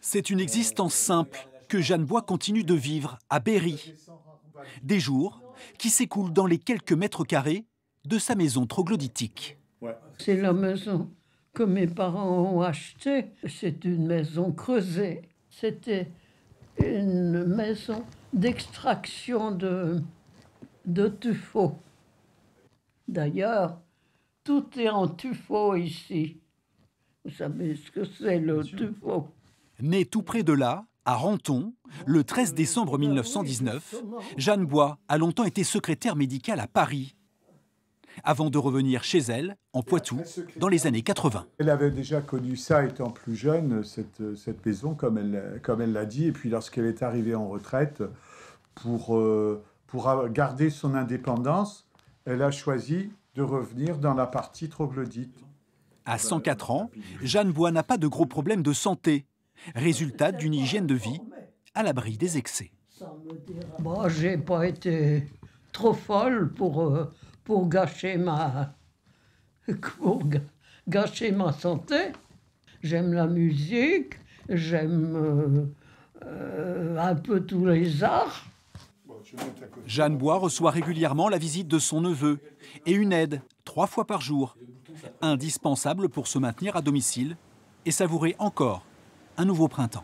C'est une existence simple que Jeanne Bois continue de vivre à Berry. Des jours qui s'écoulent dans les quelques mètres carrés de sa maison troglodytique. C'est la maison que mes parents ont achetée. C'est une maison creusée. C'était une maison d'extraction de tuffeau. D'ailleurs, tout est en tuffeau ici. Vous savez ce que c'est le tuffeau? Née tout près de là, à Renton, le 13 décembre 1919, Jeanne Bois a longtemps été secrétaire médicale à Paris, avant de revenir chez elle, en Poitou, dans les années 80. Elle avait déjà connu ça étant plus jeune, cette maison, comme elle l'a dit. Et puis lorsqu'elle est arrivée en retraite, pour garder son indépendance, elle a choisi de revenir dans la partie troglodyte. À 104 ans, Jeanne Bois n'a pas de gros problèmes de santé, résultat d'une hygiène de vie à l'abri des excès. Bon, j'ai pas été trop folle pour gâcher ma santé. J'aime la musique, j'aime un peu tous les arts. Jeanne Bois reçoit régulièrement la visite de son neveu et une aide 3 fois par jour, indispensable pour se maintenir à domicile et savourer encore un nouveau printemps.